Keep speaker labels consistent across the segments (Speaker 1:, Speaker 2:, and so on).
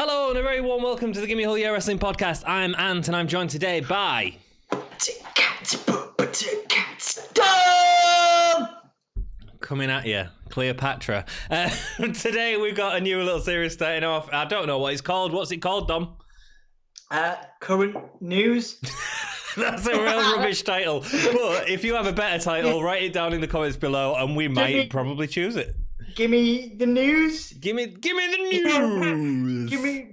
Speaker 1: Hello and a very warm welcome to the Gimme A Hull Yeah Wrestling Podcast. I'm Ant and I'm joined today by... Coming at you, Cleopatra. Today we've got a new little series starting off. I don't know what it's called. What's it called, Dom?
Speaker 2: Current news.
Speaker 1: That's a real rubbish title. But if you have a better title, write it down in the comments below and we might probably choose it.
Speaker 2: Gimme the news.
Speaker 1: Gimme the news.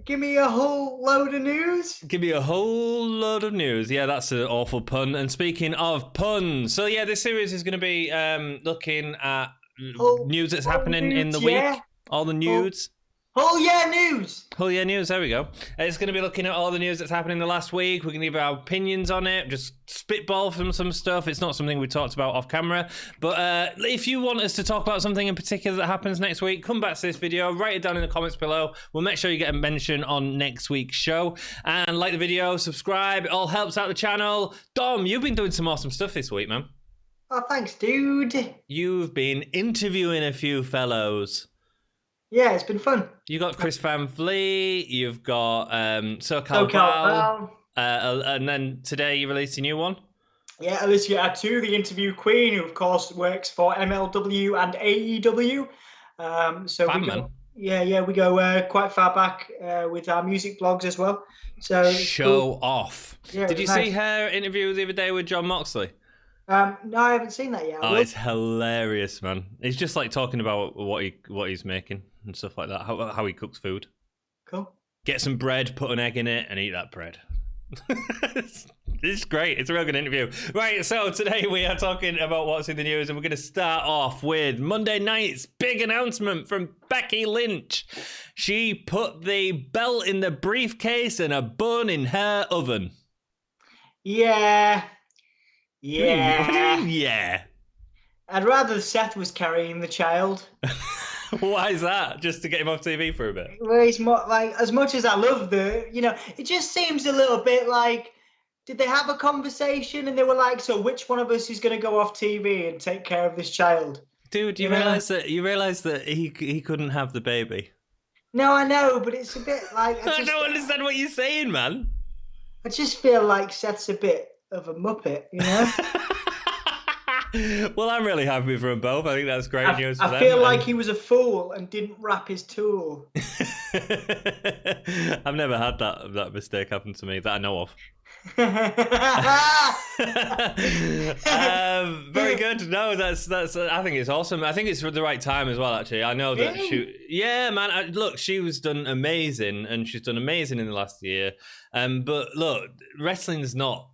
Speaker 2: Gimme a whole load of news.
Speaker 1: Give me a whole load of news. Yeah, that's an awful pun. And speaking of puns, so yeah, this series is going to be looking at news that's happening in the week. All the news.
Speaker 2: Oh yeah, news.
Speaker 1: Oh yeah, news. There we go. It's going to be looking at all the news that's happening the last week. We're going to give our opinions on it. Just spitball from some stuff. It's not something we talked about off camera. But if you want us to talk about something in particular that happens next week, come back to this video. Write it down in the comments below. We'll make sure you get a mention on next week's show. And like the video, subscribe. It all helps out the channel. Dom, you've been doing some awesome stuff this week, man.
Speaker 2: Oh, thanks, dude.
Speaker 1: You've been interviewing a few fellows.
Speaker 2: Yeah, it's been fun.
Speaker 1: You got Chris Van Vliet, you've got SoCal Val, and then today you released a new one.
Speaker 2: Yeah, Alicia Atu, the interview queen, who of course works for MLW and AEW. We go quite far back with our music blogs as well. So
Speaker 1: show off.
Speaker 2: Yeah,
Speaker 1: did you see her interview the other day with John Moxley?
Speaker 2: No, I haven't seen that yet.
Speaker 1: Oh, it's hilarious, man. He's just like talking about what he's making and stuff like that. How he cooks food.
Speaker 2: Cool.
Speaker 1: Get some bread, put an egg in it, and eat that bread. It's great. It's a real good interview. Right, so today we are talking about what's in the news, and we're going to start off with Monday night's big announcement from Becky Lynch. She put the belt in the briefcase and a bun in her oven.
Speaker 2: Yeah. Yeah.
Speaker 1: What do you mean, yeah?
Speaker 2: I'd rather Seth was carrying the child.
Speaker 1: Why is that? Just to get him off TV for a bit?
Speaker 2: Well, he's more like, as much as I love it just seems a little bit like, did they have a conversation and they were like, so which one of us is going to go off TV and take care of this child?
Speaker 1: Dude, you realize that he couldn't have the baby?
Speaker 2: No, I know, but it's a bit like...
Speaker 1: I don't understand what you're saying, man.
Speaker 2: I just feel like Seth's a bit of a muppet, you know?
Speaker 1: Well, I'm really happy for them both. I think that's great news for them.
Speaker 2: I feel like he was a fool and didn't wrap his tool.
Speaker 1: I've never had that mistake happen to me that I know of. Very good. No, that's. I think it's awesome. I think it's for the right time as well. Actually, I know that yeah, man. Look, she was done amazing, and she's done amazing in the last year. But look, wrestling's not.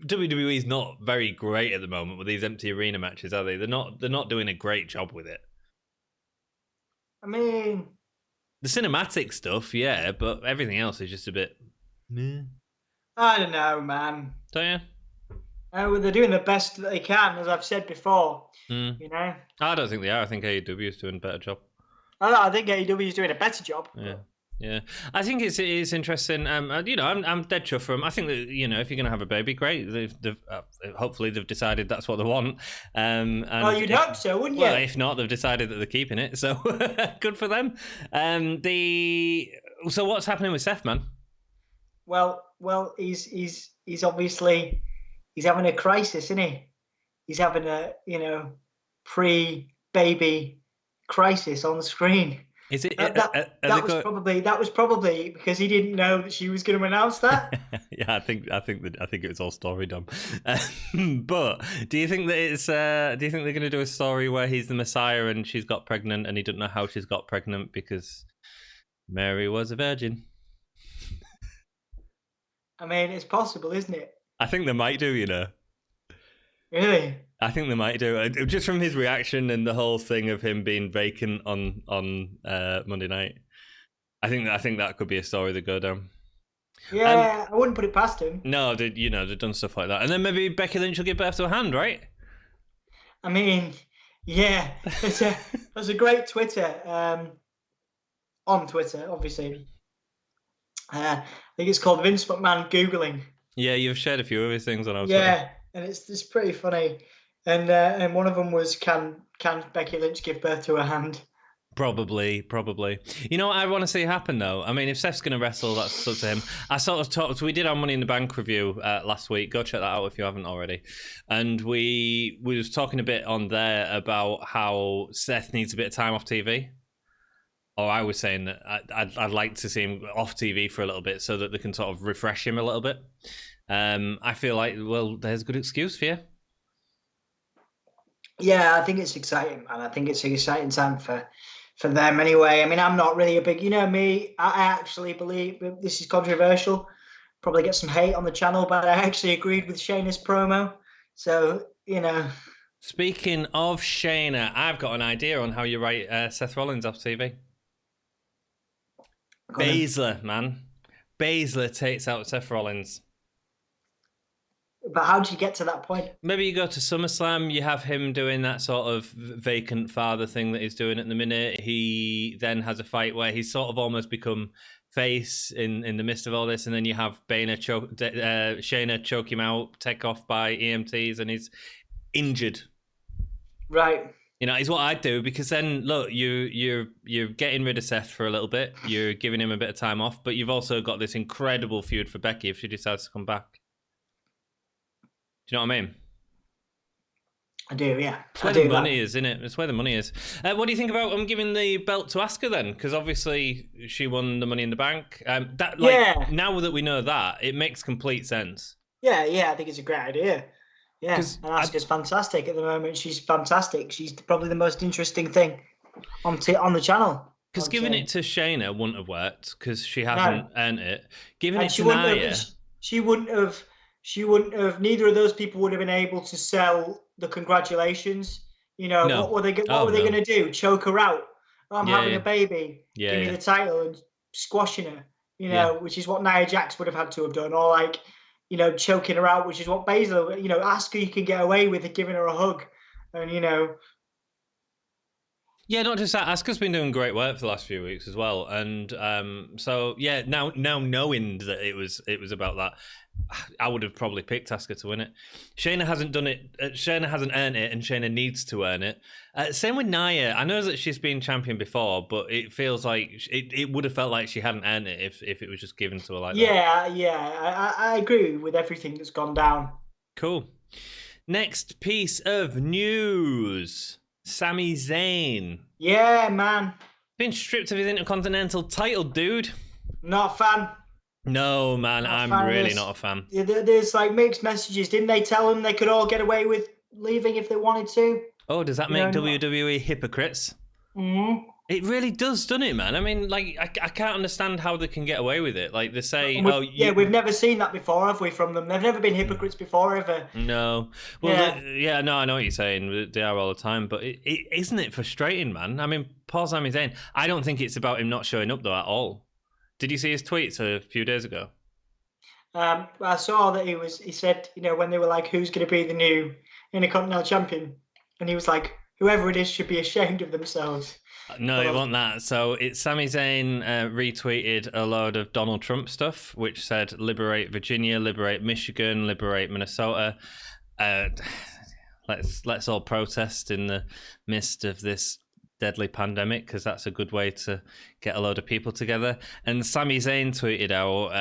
Speaker 1: WWE's not very great at the moment with these empty arena matches, are they? They're not doing a great job with it.
Speaker 2: I mean,
Speaker 1: the cinematic stuff, yeah, but everything else is just a bit meh.
Speaker 2: I don't know, man.
Speaker 1: Don't you?
Speaker 2: Oh, they're doing the best that they can, as I've said before. You know?
Speaker 1: I don't think they are. I think AEW is doing a better job.
Speaker 2: I think AEW is doing a better job.
Speaker 1: Yeah. Yeah, I think it is interesting. I'm dead chuffed for them. I think that if you're going to have a baby, great. Hopefully they've decided that's what they want. And
Speaker 2: you'd hope so, wouldn't you?
Speaker 1: Well, if not, they've decided that they're keeping it. So good for them. So what's happening with Seth, man?
Speaker 2: Well, he's obviously having a crisis, isn't he? He's having a pre-baby crisis on the screen.
Speaker 1: Is it?
Speaker 2: That was probably because he didn't know that she was going to announce that.
Speaker 1: Yeah, I think it was all story dumb. But do you think that it's? Do you think they're going to do a story where he's the Messiah and she's got pregnant and he doesn't know how she's got pregnant because Mary was a virgin?
Speaker 2: I mean, it's possible, isn't it?
Speaker 1: I think they might do.
Speaker 2: Really?
Speaker 1: I think they might do. Just from his reaction and the whole thing of him being vacant on Monday night. I think that could be a story that go down.
Speaker 2: Yeah, I wouldn't put it past him.
Speaker 1: No, they've done stuff like that. And then maybe Becky Lynch will give birth to a hand, right?
Speaker 2: I mean, yeah. There's a great Twitter. On Twitter, obviously. I think it's called Vince McMahon Googling.
Speaker 1: Yeah, you've shared a few of his things on our
Speaker 2: Twitter.
Speaker 1: Yeah,
Speaker 2: and it's pretty funny. And one of them was, can Becky Lynch give birth to a hand?
Speaker 1: Probably. You know what I want to see happen, though? I mean, if Seth's going to wrestle, that's up to him. I sort of talked... We did our Money in the Bank review last week. Go check that out if you haven't already. And we was talking a bit on there about how Seth needs a bit of time off TV. Or I was saying that I'd like to see him off TV for a little bit so that they can sort of refresh him a little bit. I feel like, well, there's a good excuse for you.
Speaker 2: Yeah, I think it's exciting, man. I think it's an exciting time for them anyway. I mean, I'm not really a big, you know me, I actually believe, this is controversial, probably get some hate on the channel, but I actually agreed with Shayna's promo. So, you know.
Speaker 1: Speaking of Shayna, I've got an idea on how you write Seth Rollins off TV. Baszler, man. Baszler takes out Seth Rollins.
Speaker 2: But how did you get to that point?
Speaker 1: Maybe you go to SummerSlam, you have him doing that sort of vacant father thing that he's doing at the minute. He then has a fight where he's sort of almost become face in the midst of all this, and then you have Shayna choke him out, take off by EMTs, and he's injured.
Speaker 2: Right.
Speaker 1: You know, it's what I'd do, because then, look, you're getting rid of Seth for a little bit, you're giving him a bit of time off, but you've also got this incredible feud for Becky if she decides to come back. Do you know what I mean?
Speaker 2: I do, yeah.
Speaker 1: It's where the money is, isn't it? It's where the money is. What do you think about giving the belt to Asuka then? Because obviously she won the Money in the Bank. Now that we know that, it makes complete sense.
Speaker 2: Yeah, I think it's a great idea. Yeah, and Asuka's fantastic at the moment. She's fantastic. She's probably the most interesting thing on the channel.
Speaker 1: Because giving it to Shayna wouldn't have worked because she hasn't earned it. Giving it to Nia...
Speaker 2: She wouldn't have, neither of those people would have been able to sell the congratulations. You know, what were they going to do? Choke her out? Oh, I'm having a baby. Give me the title, and squashing her, you know, which is what Nia Jax would have had to have done. Or like, you know, choking her out, which is what Baszler, you know, Asuka you can get away with giving her a hug. And, you know.
Speaker 1: Yeah, not just that. Asuka's been doing great work for the last few weeks as well. And so, yeah, now knowing that it was about that, I would have probably picked Asuka to win it. Shayna hasn't done it. Shayna hasn't earned it, and Shayna needs to earn it. Same with Nia. I know that she's been champion before, but it feels like it would have felt like she hadn't earned it if it was just given to her like that.
Speaker 2: Yeah. I agree with everything that's gone down.
Speaker 1: Cool. Next piece of news. Sami Zayn.
Speaker 2: Yeah, man.
Speaker 1: Been stripped of his Intercontinental title, dude.
Speaker 2: Not a fan.
Speaker 1: No, man, I'm really not a fan.
Speaker 2: There's like mixed messages. Didn't they tell them they could all get away with leaving if they wanted to?
Speaker 1: Oh, does that make WWE hypocrites?
Speaker 2: Mm-hmm.
Speaker 1: It really does, doesn't it, man? I mean, like, I can't understand how they can get away with it. Like, they say,
Speaker 2: we've never seen that before, have we, from them? They've never been hypocrites before, ever.
Speaker 1: No. Well, no, I know what you're saying. They are all the time. But isn't it frustrating, man? I mean, Paul Sami Zayn, I don't think it's about him not showing up, though, at all. Did you see his tweets a few days ago?
Speaker 2: I saw that he said, you know, when they were like, who's going to be the new Intercontinental Champion? And he was like, whoever it is should be ashamed of themselves.
Speaker 1: No, it wasn't that. So it's Sami Zayn retweeted a load of Donald Trump stuff, which said, liberate Virginia, liberate Michigan, liberate Minnesota. Let's all protest in the midst of this deadly pandemic, because that's a good way to get a load of people together. And Sami Zayn tweeted out,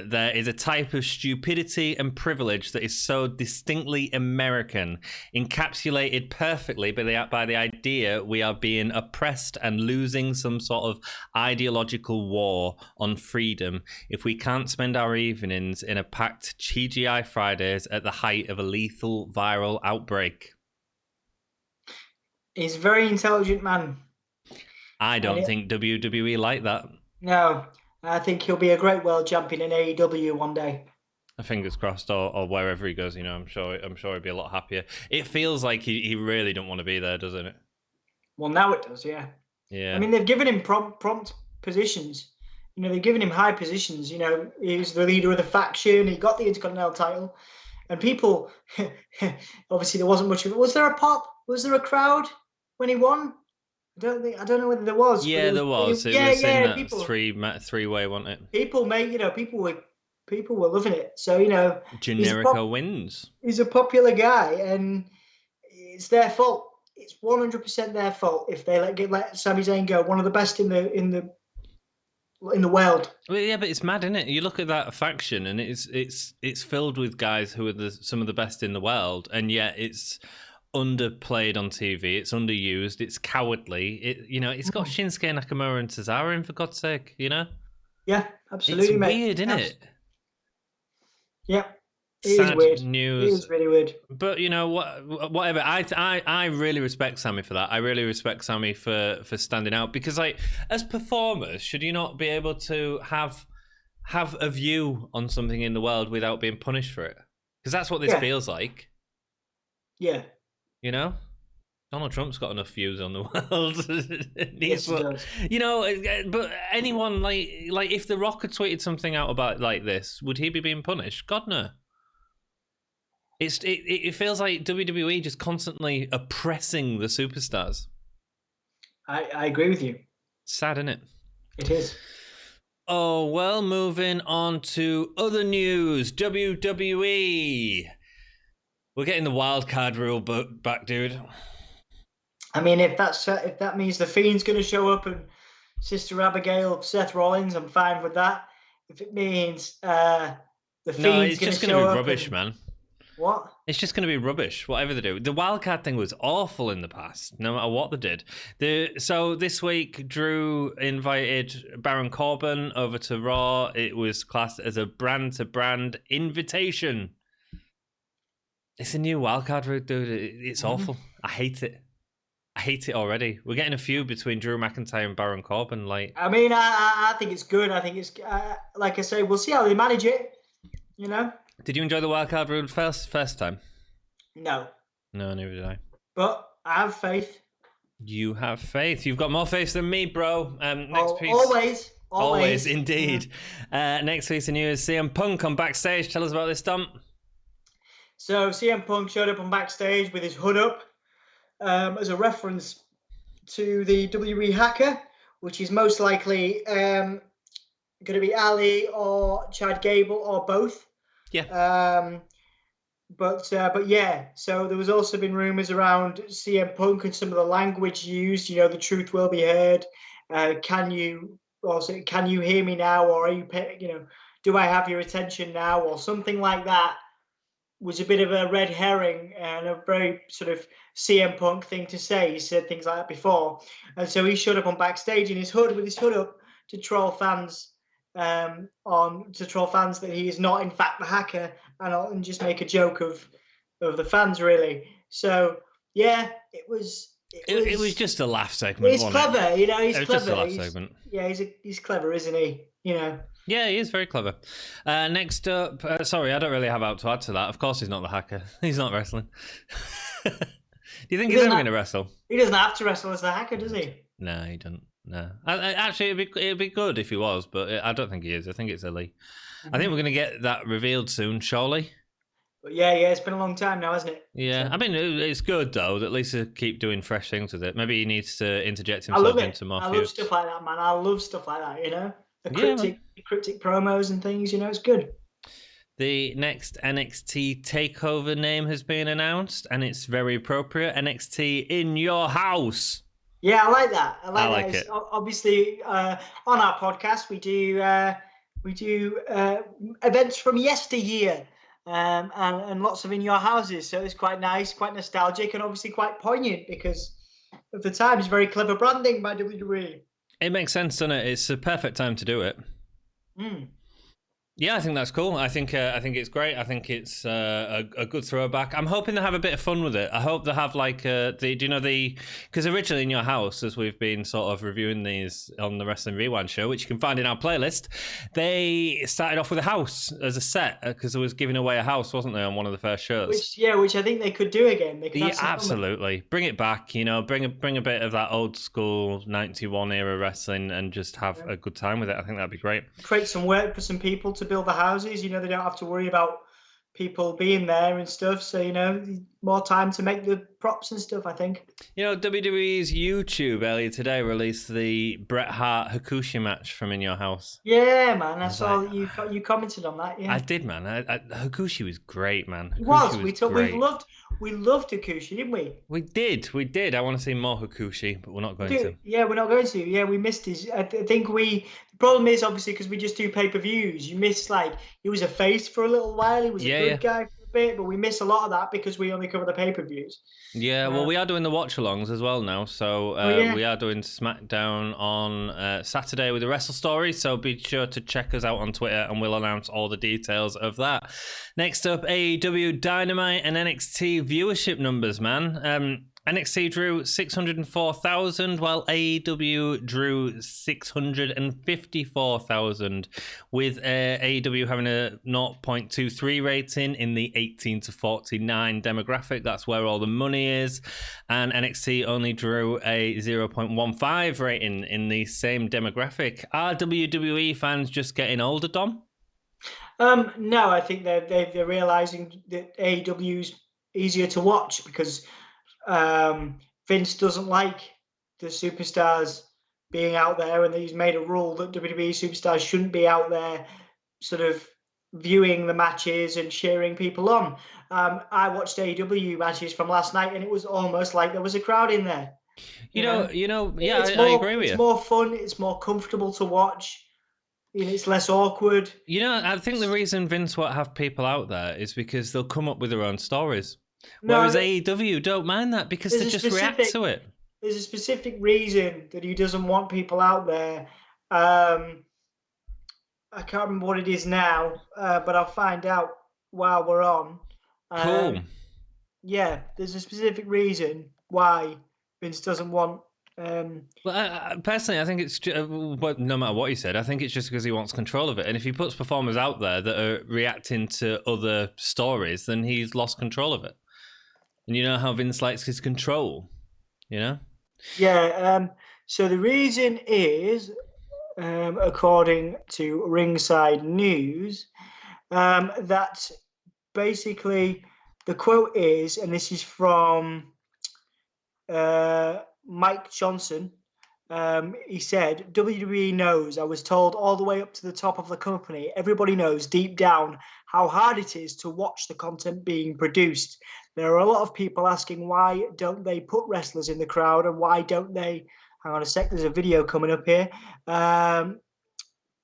Speaker 1: there is a type of stupidity and privilege that is so distinctly American, encapsulated perfectly by the idea we are being oppressed and losing some sort of ideological war on freedom if we can't spend our evenings in a packed TGI Fridays at the height of a lethal viral outbreak.
Speaker 2: He's a very intelligent man.
Speaker 1: I don't think WWE like that.
Speaker 2: No, I think he'll be a great world champion in AEW one day.
Speaker 1: Fingers crossed, or wherever he goes. You know, I'm sure he'll be a lot happier. It feels like he really don't want to be there, doesn't it?
Speaker 2: Well, now it does, yeah.
Speaker 1: Yeah.
Speaker 2: I mean, they've given him prompt positions. You know, they've given him high positions. You know, he's the leader of the faction. He got the Intercontinental title, and people. Obviously, there wasn't much of it. Was there a pop? Was there a crowd when he won? I don't know whether there was.
Speaker 1: Yeah, there was. It was in that three-way, wasn't it?
Speaker 2: People were loving it. So, you know,
Speaker 1: Generico wins.
Speaker 2: He's a popular guy, and it's their fault. it's 100% their fault if they let Sami Zayn go. One of the best in the world.
Speaker 1: Well, yeah, but it's mad, isn't it? You look at that faction, and it's filled with guys who are some of the best in the world, and yet it's underplayed on TV. It's underused. It's cowardly. It's got Shinsuke Nakamura and Cesaro in, for God's sake.
Speaker 2: Yeah, absolutely,
Speaker 1: it's
Speaker 2: mate.
Speaker 1: Weird, isn't it?
Speaker 2: Yeah.
Speaker 1: Sad
Speaker 2: weird.
Speaker 1: News.
Speaker 2: It is really weird.
Speaker 1: But whatever. I really respect Sami for that. I really respect Sami for standing out, because as performers, should you not be able to have a view on something in the world without being punished for it? Because that's what this feels like.
Speaker 2: Yeah.
Speaker 1: Donald Trump's got enough views on the world.
Speaker 2: Yes, he does.
Speaker 1: But anyone like if The Rock had tweeted something out about like this, would he be being punished? God no. It feels like WWE just constantly oppressing the superstars.
Speaker 2: I agree with you.
Speaker 1: Sad, isn't it?
Speaker 2: It is.
Speaker 1: Oh, well, moving on to other news. WWE. We're getting the wild card rule back, dude.
Speaker 2: I mean, if that means the Fiend's going to show up and Sister Abigail, Seth Rollins, I'm fine with that. If it means the Fiend's going to show up,
Speaker 1: be rubbish, man.
Speaker 2: What?
Speaker 1: It's just going to be rubbish, whatever they do. The wildcard thing was awful in the past, no matter what they did. So this week, Drew invited Baron Corbin over to Raw. It was classed as a brand-to-brand invitation. It's a new wildcard route, dude. It's awful. I hate it. I hate it already. We're getting a feud between Drew McIntyre and Baron Corbin.
Speaker 2: I mean, I think it's good. I think it's like I say, we'll see how they manage it. Did
Speaker 1: you enjoy the wildcard rule first time?
Speaker 2: No.
Speaker 1: No, neither did I.
Speaker 2: But I have faith.
Speaker 1: You have faith. You've got more faith than me, bro. Next piece.
Speaker 2: Always,
Speaker 1: indeed. Yeah. Next piece of news: CM Punk on backstage. Tell us about this, Dom.
Speaker 2: So CM Punk showed up on backstage with his hood up, as a reference to the WWE hacker, which is most likely going to be Ali or Chad Gable or both.
Speaker 1: Yeah.
Speaker 2: But yeah, so there was also been rumors around CM Punk and some of the language used. The truth will be heard. Can you hear me now, or are you, do I have your attention now, or something like that? Was a bit of a red herring and a very sort of CM Punk thing to say. He said things like that before, and so he showed up on backstage in his hood with his hood up to troll fans. That he is not in fact the hacker, and just make a joke of the fans, really. So yeah, it was
Speaker 1: just a laugh segment.
Speaker 2: He's clever, he's clever.
Speaker 1: Just a laugh segment.
Speaker 2: Yeah, he's clever, isn't he?
Speaker 1: Yeah, he is very clever. Next up, sorry, I don't really have out to add to that. Of course, he's not the hacker. He's not wrestling. Do you think he's ever going to wrestle?
Speaker 2: He doesn't have to wrestle as the hacker, does he?
Speaker 1: No, he doesn't. No, actually, it'd be good if he was, but I don't think he is. I think it's Ellie. I think we're going to get that revealed soon, surely.
Speaker 2: But yeah, it's been a long time now, hasn't it?
Speaker 1: Yeah, so. I mean, it's good though that at least they keep doing fresh things with it. Maybe he needs to interject himself into more.
Speaker 2: I love stuff like that, man. I love stuff like that. The cryptic promos and things. It's good.
Speaker 1: The next NXT takeover name has been announced, and it's very appropriate. NXT in your house.
Speaker 2: Yeah, I like that. I
Speaker 1: like
Speaker 2: that.
Speaker 1: It.
Speaker 2: Obviously, on our podcast, we do events from yesteryear, and lots of in your houses. So it's quite nice, quite nostalgic, and obviously quite poignant because of the time. It's very clever branding by WWE.
Speaker 1: It makes sense, doesn't it? It's a perfect time to do it. Yeah, I think that's cool. I think it's great. I think it's a good throwback. I'm hoping they have a bit of fun with it. I hope they have because originally in your house, as we've been sort of reviewing these on the Wrestling Rewind show, which you can find in our playlist, they started off with a house as a set because it was giving away a house, wasn't they, on one of the first shows?
Speaker 2: Which I think they could do again. They could
Speaker 1: absolutely bring it back. Bring a bit of that old school '91 era wrestling and just have a good time with it. I think that'd be great.
Speaker 2: Create some work for some people to build the houses. They don't have to worry about people being there and stuff. So, more time to make the props and stuff, I think.
Speaker 1: WWE's YouTube earlier today released the Bret Hart Hakushi match from In Your House.
Speaker 2: Yeah, man. I saw you commented on that. Yeah,
Speaker 1: I did, man. Hakushi was great, man.
Speaker 2: He was. We we loved Hakushi, didn't we?
Speaker 1: We did. I want to see more Hakushi, but we're not going to.
Speaker 2: Yeah, we're not going to. Yeah, we missed his. I think the problem is obviously because we just do pay-per-views. You miss like he was a face for a little while. He was a good guy for a bit, but we miss a lot of that because we only cover the pay-per-views.
Speaker 1: Yeah, well, we are doing the watch-alongs as well now. So we are doing SmackDown on Saturday with the Wrestle Story. So be sure to check us out on Twitter, and we'll announce all the details of that. Next up, AEW Dynamite and NXT viewership numbers, man. NXT drew 604,000, while AEW drew 654,000, with AEW having a 0.23 rating in the 18 to 49 demographic. That's where all the money is. And NXT only drew a 0.15 rating in the same demographic. Are WWE fans just getting older, Dom?
Speaker 2: No, I think they're realizing that AEW's easier to watch because Vince doesn't like the superstars being out there, and he's made a rule that WWE superstars shouldn't be out there sort of viewing the matches and cheering people on. I watched AEW matches from last night, and it was almost like there was a crowd in there.
Speaker 1: I agree with you.
Speaker 2: It's more fun. It's more comfortable to watch. It's less awkward.
Speaker 1: I think the reason Vince won't have people out there is because they'll come up with their own stories. Whereas AEW don't mind that because they just react to it.
Speaker 2: There's a specific reason that he doesn't want people out there. I can't remember what it is now, but I'll find out while we're on.
Speaker 1: Cool.
Speaker 2: Yeah, there's a specific reason why Vince doesn't want...
Speaker 1: personally, I think it's no matter what he said, I think it's just because he wants control of it. And if he puts performers out there that are reacting to other stories, then he's lost control of it. And you know how Vince likes his control, Yeah.
Speaker 2: So the reason is, according to Ringside News, that basically the quote is, and this is from Mike Johnson. He said, WWE knows, I was told all the way up to the top of the company, everybody knows deep down how hard it is to watch the content being produced. There are a lot of people asking why don't they put wrestlers in the crowd, and why don't they... Hang on a sec, there's a video coming up here. Hang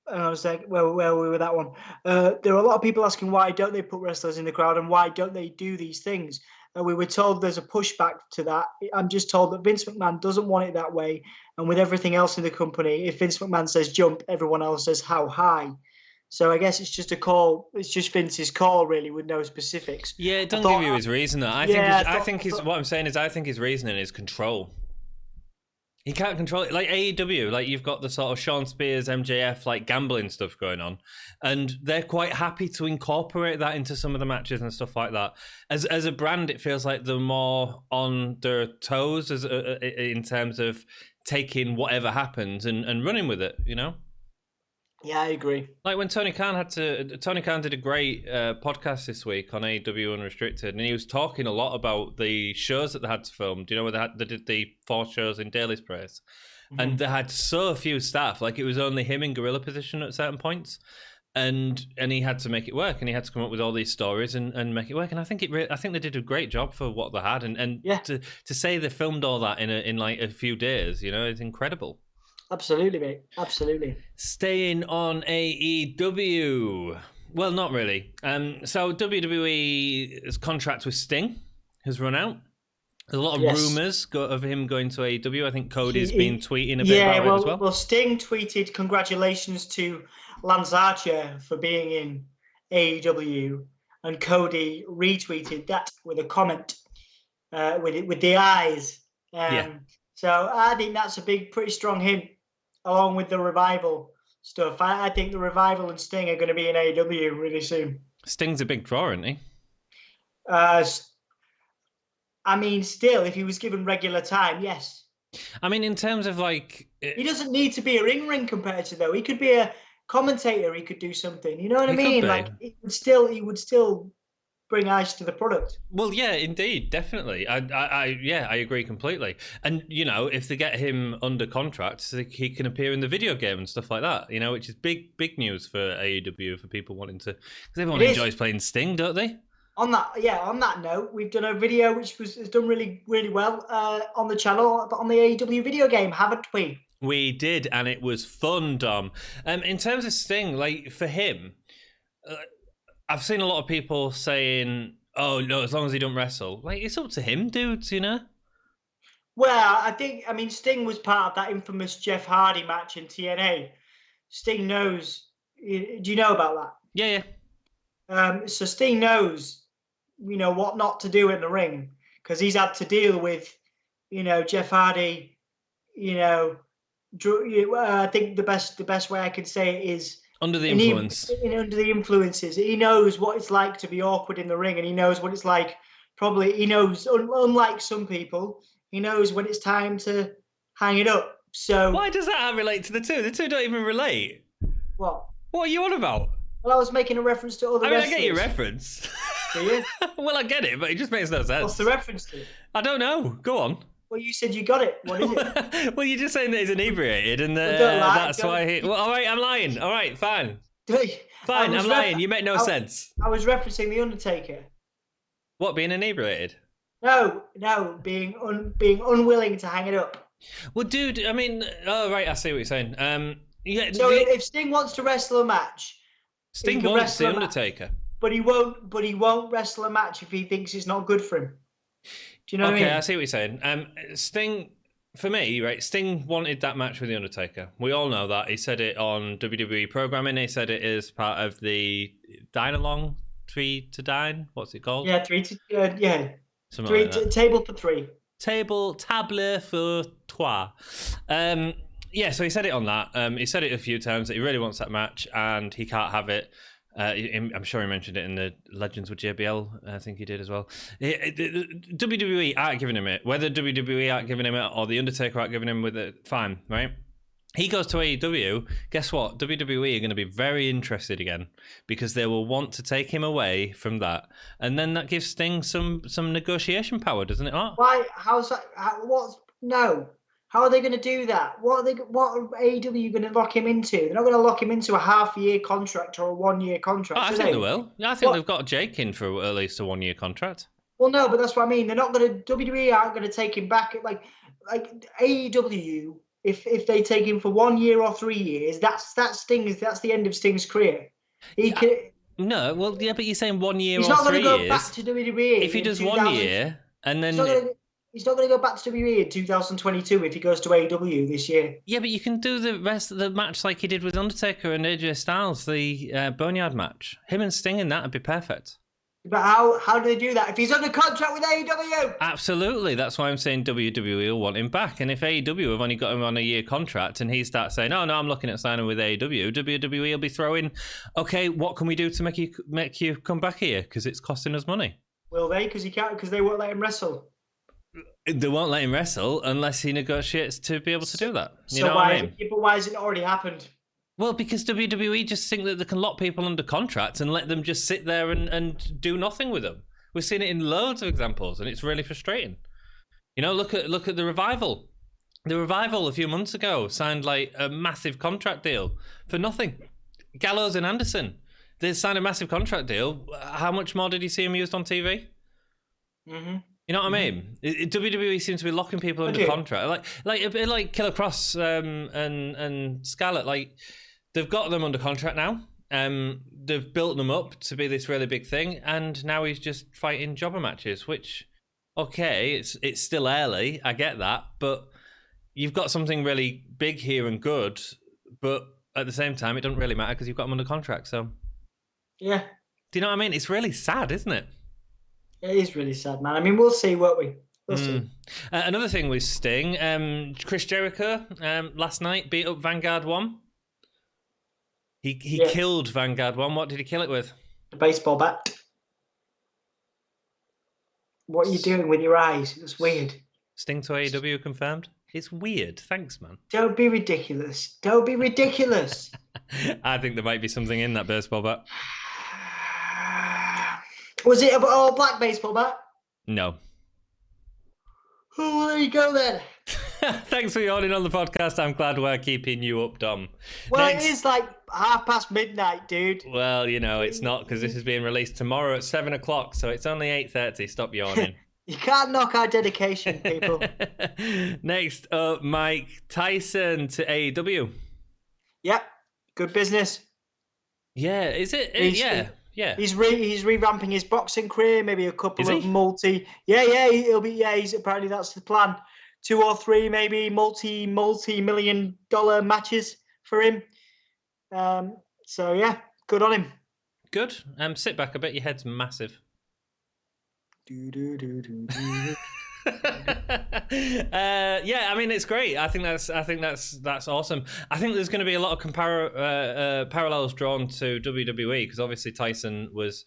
Speaker 2: on a sec, where were we with that one? There are a lot of people asking why don't they put wrestlers in the crowd, and why don't they do these things? We were told there's a pushback to that. I'm just told that Vince McMahon doesn't want it that way. And with everything else in the company, if Vince McMahon says jump, everyone else says how high. So I guess it's just a call. It's just Vince's call, really, with no specifics.
Speaker 1: Yeah, it doesn't give you his reason. What I'm saying is I think his reasoning is control. He can't control it. Like AEW, like you've got the sort of Sean Spears, MJF, like gambling stuff going on. And they're quite happy to incorporate that into some of the matches and stuff like that. As a brand, it feels like they're more on their toes in terms of taking whatever happens and running with it,
Speaker 2: Yeah, I agree.
Speaker 1: Like when Tony Khan did a great podcast this week on AEW Unrestricted, and he was talking a lot about the shows that they had to film. Do you know where they did the 4 shows in Daly's Place? Mm-hmm. And they had so few staff, like it was only him in gorilla position at certain points, and he had to make it work, and he had to come up with all these stories and make it work. And I think I think they did a great job for what they had, and to say they filmed all that in like a few days, it's incredible.
Speaker 2: Absolutely, mate. Absolutely.
Speaker 1: Staying on AEW. Well, not really. So WWE's contract with Sting has run out. There's a lot of rumours of him going to AEW. I think Cody's been tweeting a bit about it as well.
Speaker 2: Well, Sting tweeted congratulations to Lance Archer for being in AEW, and Cody retweeted that with a comment with the eyes. So I think that's a pretty strong hint, along with the Revival stuff. I think the Revival and Sting are going to be in AEW really soon.
Speaker 1: Sting's a big draw, isn't he?
Speaker 2: I mean, still, if he was given regular time, yes.
Speaker 1: I mean, in terms of like...
Speaker 2: He doesn't need to be a ring competitor, though. He could be a commentator. He could do something. You know what I mean? Like, he would still bring eyes to the product.
Speaker 1: Well, yeah, indeed, definitely. I agree completely. And if they get him under contract, he can appear in the video game and stuff like that. Which is big news for AEW, for people wanting to, because everyone enjoys playing Sting, don't they?
Speaker 2: On that note, we've done a video which has done really, really well on the channel, but on the AEW video game, haven't we?
Speaker 1: We did, and it was fun, Dom. In terms of Sting, like for him, I've seen a lot of people saying, "Oh no, as long as he don't wrestle, like it's up to him, dudes." You know.
Speaker 2: Well, I mean, Sting was part of that infamous Jeff Hardy match in TNA. Sting knows. Do you know about that?
Speaker 1: Yeah.
Speaker 2: So Sting knows, what not to do in the ring because he's had to deal with, Jeff Hardy. I think the best way I could say it is
Speaker 1: under the influence.
Speaker 2: Under the influences, he knows what it's like to be awkward in the ring, and he knows what it's like. Probably he knows, unlike some people, he knows when it's time to hang it up. So
Speaker 1: why does that relate to the two? The two don't even relate.
Speaker 2: What?
Speaker 1: What are you on about?
Speaker 2: Well, I was making a reference to other wrestlers.
Speaker 1: I get your reference.
Speaker 2: Do you?
Speaker 1: Well, I get it, but it just makes no sense.
Speaker 2: What's the reference to?
Speaker 1: I don't know. Go on.
Speaker 2: Well, you said you got it. What is it?
Speaker 1: Well, you're just saying that he's inebriated, and that's why he... Well, all right, I'm lying. All right, fine. Fine, I'm lying. You make no sense.
Speaker 2: I was referencing The Undertaker.
Speaker 1: What, being inebriated?
Speaker 2: No, being unwilling to hang it up.
Speaker 1: Well, dude, I mean... Oh, right, I see what you're saying. Yeah.
Speaker 2: So if Sting wants to wrestle a match...
Speaker 1: Sting wants The Undertaker.
Speaker 2: But he won't wrestle a match if he thinks it's not good for him. Do you know what I mean?
Speaker 1: Okay, I see what you're saying. Sting, for me, right, Sting wanted that match with The Undertaker. We all know that. He said it on WWE programming. He said it as part of the Dine-Along, 3 to Dine. What's it called?
Speaker 2: Yeah, 3 to... yeah.
Speaker 1: Something like that.
Speaker 2: Table for 3.
Speaker 1: Table for trois. Yeah, so he said it on that. He said it a few times that he really wants that match and he can't have it. I'm sure he mentioned it in the Legends with JBL. I think he did as well. WWE aren't giving him it. Whether WWE aren't giving him it or The Undertaker aren't giving him with it, fine, right? He goes to AEW. Guess what? WWE are going to be very interested again because they will want to take him away from that, and then that gives Sting some negotiation power, doesn't it? Not?
Speaker 2: Why? How's that? No. How are they going to do that? What are AEW going to lock him into? They're not going to lock him into a half-year contract or a 1-year contract.
Speaker 1: I think they will. Yeah, I think they've got Jake in for at least a 1-year contract.
Speaker 2: Well, no, but that's what I mean. They're not going to. WWE aren't going to take him back. Like AEW, if they take him for 1 year or 3 years, that's the end of Sting's career.
Speaker 1: No, well, yeah, but you're saying 1 year or 3 years.
Speaker 2: He's not going to go back to WWE.
Speaker 1: If he does 1 year and then.
Speaker 2: He's not going to go back to WWE in 2022 if he goes to AEW this year.
Speaker 1: Yeah, but you can do the rest of the match like he did with Undertaker and AJ Styles, the Boneyard match. Him and Sting in that would be perfect.
Speaker 2: But how do they do that if he's under contract with AEW?
Speaker 1: Absolutely. That's why I'm saying WWE will want him back. And if AEW have only got him on a year contract and he starts saying, oh, no, I'm looking at signing with AEW, WWE will be throwing, okay, what can we do to make you come back here? Because it's costing us money.
Speaker 2: Will they? Because they won't let him wrestle.
Speaker 1: They won't let him wrestle unless he negotiates to be able to do that. You know what I mean?
Speaker 2: But why has it already happened?
Speaker 1: Well, because WWE just think that they can lock people under contract and let them just sit there and do nothing with them. We've seen it in loads of examples, and it's really frustrating. You know, look at the Revival. The Revival a few months ago signed like a massive contract deal for nothing. Gallows and Anderson, they signed a massive contract deal. How much more did you see him used on TV?
Speaker 2: Mm-hmm.
Speaker 1: You know what I mean? WWE seems to be locking people under contract, like Killer Cross and Scarlett. Like they've got them under contract now. They've built them up to be this really big thing, and now he's just fighting jobber matches. Which, okay, it's still early. I get that, but you've got something really big here and good. But at the same time, it doesn't really matter because you've got them under contract. So,
Speaker 2: yeah.
Speaker 1: Do you know what I mean? It's really sad, isn't it?
Speaker 2: It is really sad, man. I mean, we'll see, won't we? We'll see.
Speaker 1: Another thing with Sting, Chris Jericho last night beat up Vanguard 1. He killed Vanguard 1. What did he kill it with?
Speaker 2: A baseball bat. What are you doing with your eyes? It's weird.
Speaker 1: Sting to AEW confirmed? It's weird. Thanks, man.
Speaker 2: Don't be ridiculous. Don't be ridiculous.
Speaker 1: I think there might be something in that baseball bat.
Speaker 2: Was it an all black baseball bat?
Speaker 1: No.
Speaker 2: Oh, there you go then.
Speaker 1: Thanks for yawning on the podcast. I'm glad we're keeping you up, Dom.
Speaker 2: Well, it is like midnight, dude.
Speaker 1: Well, it's not, because this is being released tomorrow at 7 o'clock, so it's only 8:30. Stop yawning.
Speaker 2: You can't knock our dedication, people.
Speaker 1: Next up, Mike Tyson to AEW.
Speaker 2: Yep, good business.
Speaker 1: Yeah, is it? Yeah.
Speaker 2: He's revamping his boxing career. Maybe a couple of multi. Yeah, he'll be. Yeah, he's apparently that's the plan. 2 or 3 maybe multi-million-dollar matches for him. So yeah, good on him.
Speaker 1: Good. Sit back a bit. Your head's massive. Yeah, I mean, it's great. I think that's awesome. I think there's going to be a lot of parallels drawn to WWE, because obviously Tyson was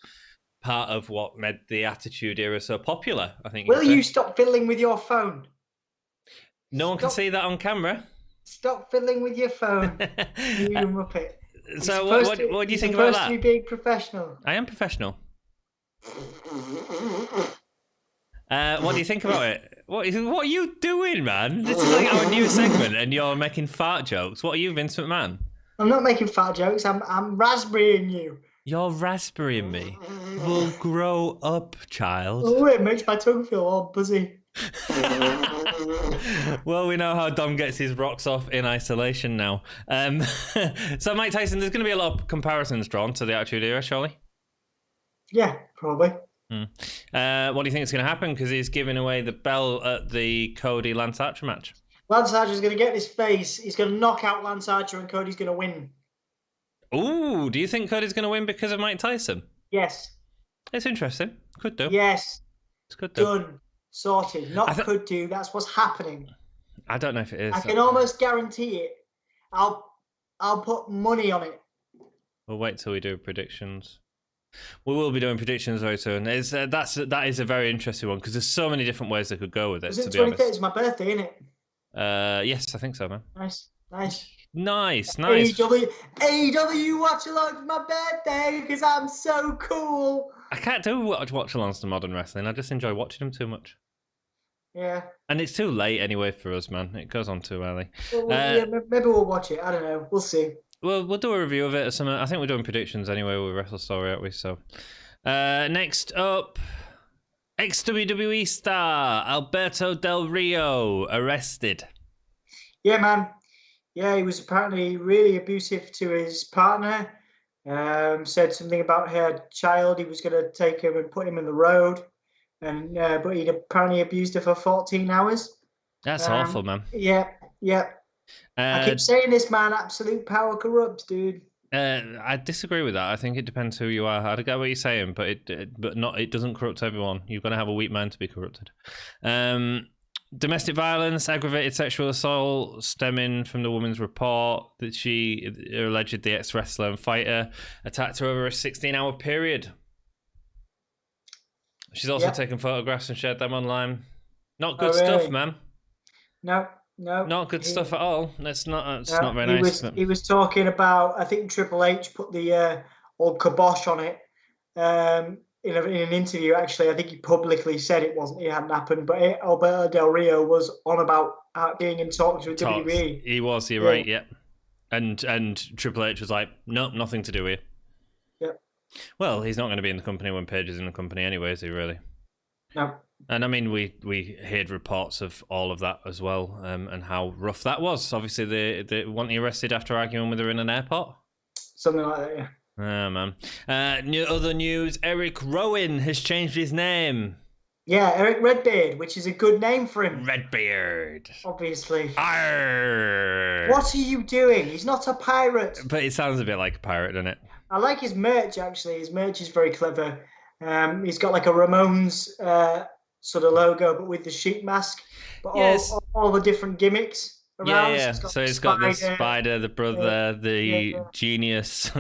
Speaker 1: part of what made the Attitude Era so popular. I think.
Speaker 2: Will you stop fiddling with your phone?
Speaker 1: No one can see that on camera.
Speaker 2: Stop fiddling with your phone, you muppet.
Speaker 1: So what do you think about that?
Speaker 2: You're supposed to be being professional.
Speaker 1: I am professional. What do you think about it? What are you doing, man? This is like our new segment, and you're making fart jokes. What are you, Vince McMahon?
Speaker 2: I'm not making fart jokes. I'm raspberrying you.
Speaker 1: You're raspberrying me. Well, grow up, child.
Speaker 2: Oh, it makes my tongue feel all buzzy.
Speaker 1: Well, we know how Dom gets his rocks off in isolation now. So, Mike Tyson, there's going to be a lot of comparisons drawn to the Attitude Era, surely?
Speaker 2: Yeah, probably.
Speaker 1: What do you think is going to happen? Because he's giving away the belt at the Cody Lance Archer match.
Speaker 2: Lance Archer's going to get in his face. He's going to knock out Lance Archer, and Cody's going to win.
Speaker 1: Ooh, do you think Cody's going to win because of Mike Tyson?
Speaker 2: Yes.
Speaker 1: It's interesting. Could do.
Speaker 2: Yes.
Speaker 1: It's good do.
Speaker 2: Done. Sorted. Not could do. That's what's happening.
Speaker 1: I don't know if it is.
Speaker 2: I can almost guarantee it. I'll put money on it.
Speaker 1: We'll wait till we do predictions. We will be doing predictions very soon. That is a very interesting one, because there's so many different ways they could go with it.
Speaker 2: Is it 23rd? It's my birthday, isn't it?
Speaker 1: Yes, I think so, man.
Speaker 2: Nice.
Speaker 1: AEW
Speaker 2: watch along for my birthday because I'm so cool.
Speaker 1: I can't do watch-alongs to modern wrestling. I just enjoy watching them too much.
Speaker 2: Yeah.
Speaker 1: And it's too late anyway for us, man. It goes on too early.
Speaker 2: Well, yeah, maybe we'll watch it. I don't know. We'll see.
Speaker 1: Well, we'll do a review of it or something. I think we're doing predictions anyway with Wrestle Story, aren't we? So, next up, ex-WWE star Alberto Del Rio arrested.
Speaker 2: Yeah, man. Yeah, he was apparently really abusive to his partner. Said something about her child. He was going to take him and put him in the road. And but he'd apparently abused her for 14 hours.
Speaker 1: That's awful, man.
Speaker 2: Yeah. I keep saying this, man. Absolute power corrupts, dude.
Speaker 1: I disagree with that. I think it depends who you are. I get what you're saying, but it doesn't corrupt everyone. You've got to have a weak mind to be corrupted. Domestic violence, aggravated sexual assault stemming from the woman's report that she alleged the ex-wrestler and fighter attacked her over a 16-hour period. She's also taken photographs and shared them online. Not good stuff, man.
Speaker 2: No.
Speaker 1: Not good stuff at all. It's not very nice.
Speaker 2: He was talking about, I think Triple H put the old kibosh on it in an interview. Actually, I think he publicly said it hadn't happened, but Alberto Del Rio was on about being in talks with WWE.
Speaker 1: He was, you're right, yeah. And Triple H was like, no, nothing to do here.
Speaker 2: Yep.
Speaker 1: Well, he's not going to be in the company when Paige is in the company anyway, is he really?
Speaker 2: No.
Speaker 1: And I mean, we heard reports of all of that as well, and how rough that was. Obviously, they weren't arrested after arguing with her in an airport.
Speaker 2: Something like that, yeah.
Speaker 1: Oh, man. Other news, Eric Rowan has changed his name.
Speaker 2: Yeah, Eric Redbeard, which is a good name for him.
Speaker 1: Redbeard.
Speaker 2: Obviously.
Speaker 1: Arr.
Speaker 2: What are you doing? He's not a pirate.
Speaker 1: But it sounds a bit like a pirate, doesn't it?
Speaker 2: I like his merch, actually. His merch is very clever. He's got like a Ramones sort of logo, but with the sheep mask. But all the different gimmicks around.
Speaker 1: Yeah. So he's got the spider, the brother, the genius.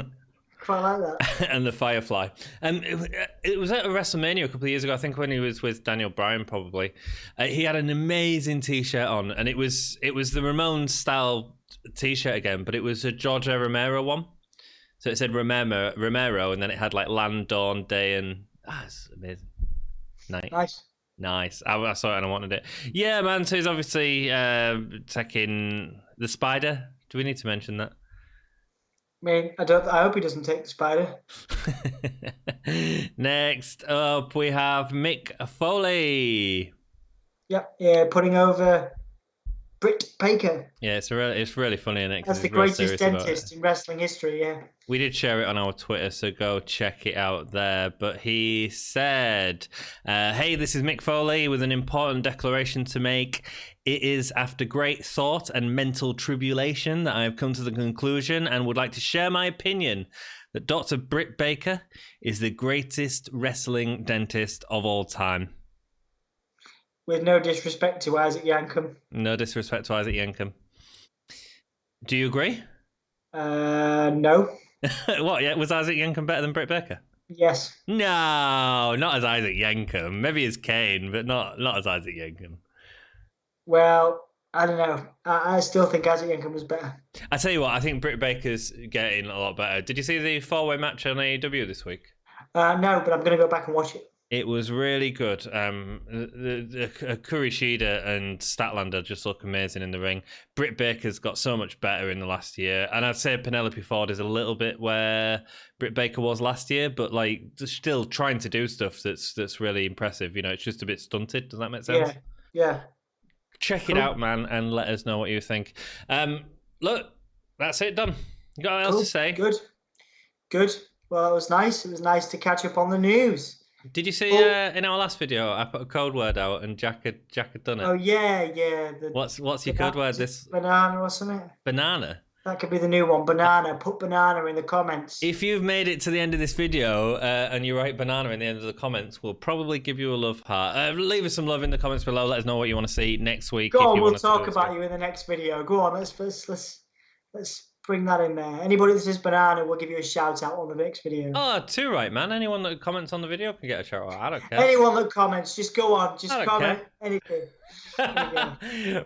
Speaker 2: Quite like that.
Speaker 1: And the Firefly. It was at a WrestleMania a couple of years ago, I think, when he was with Daniel Bryan, probably. He had an amazing T-shirt on, and it was the Ramones style T-shirt again, but it was a George Romero one. So it said Romero, and then it had like land, dawn, day, and it's amazing. Nice. Nice. I saw it and I wanted it. Yeah, man. So he's obviously taking the spider. Do we need to mention that?
Speaker 2: I mean, I hope he doesn't take the spider.
Speaker 1: Next up, we have Mick Foley.
Speaker 2: Yep, yeah, putting over Britt Baker.
Speaker 1: Yeah, it's really funny, isn't it?
Speaker 2: That's the greatest dentist in wrestling history, yeah.
Speaker 1: We did share it on our Twitter, so go check it out there. But he said, hey, this is Mick Foley with an important declaration to make. It is after great thought and mental tribulation that I have come to the conclusion and would like to share my opinion that Dr. Britt Baker is the greatest wrestling dentist of all time.
Speaker 2: With no disrespect to Isaac Yankem.
Speaker 1: No disrespect to Isaac Yankem. Do you agree?
Speaker 2: No.
Speaker 1: What, yeah? Was Isaac Yankem better than Britt Baker?
Speaker 2: Yes.
Speaker 1: No, not as Isaac Yankem. Maybe as Kane, but not as Isaac Yankem.
Speaker 2: Well, I don't know. I still think Isaac Yankem was better.
Speaker 1: I tell you what, I think Britt Baker's getting a lot better. Did you see the 4-way match on AEW this week?
Speaker 2: No, but I'm going to go back and watch it.
Speaker 1: It was really good. Kurishida and Statlander just look amazing in the ring. Britt Baker's got so much better in the last year. And I'd say Penelope Ford is a little bit where Britt Baker was last year, but like still trying to do stuff that's really impressive. You know, it's just a bit stunted. Does that make sense?
Speaker 2: Yeah.
Speaker 1: Check it out, man, and let us know what you think. Look, that's it, done. You got anything else to say?
Speaker 2: Good. Well, it was nice. It was nice to catch up on the news.
Speaker 1: Did you see in our last video I put a code word out and Jack had done it?
Speaker 2: Oh yeah.
Speaker 1: What's your code word? This
Speaker 2: banana or something?
Speaker 1: Banana.
Speaker 2: That could be the new one. Banana. Put banana in the comments.
Speaker 1: If you've made it to the end of this video and you write banana in the end of the comments, we'll probably give you a love heart. Leave us some love in the comments below. Let us know what you want to see next week.
Speaker 2: Go on, we'll talk about you in the next video. Go on, let's bring that in there. Anybody that says banana, we'll give you a shout out on the next video.
Speaker 1: Oh, too right, man. Anyone that comments on the video can get a shout out. I don't care.
Speaker 2: Anyone that comments, just go on. Just comment anything.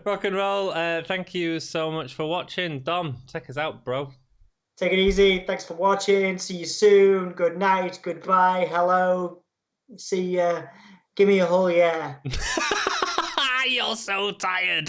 Speaker 1: Rock and roll. Thank you so much for watching. Dom, take us out, bro.
Speaker 2: Take it easy. Thanks for watching. See you soon. Good night. Goodbye. Hello. See ya. Give me a hull yeah.
Speaker 1: You're so tired.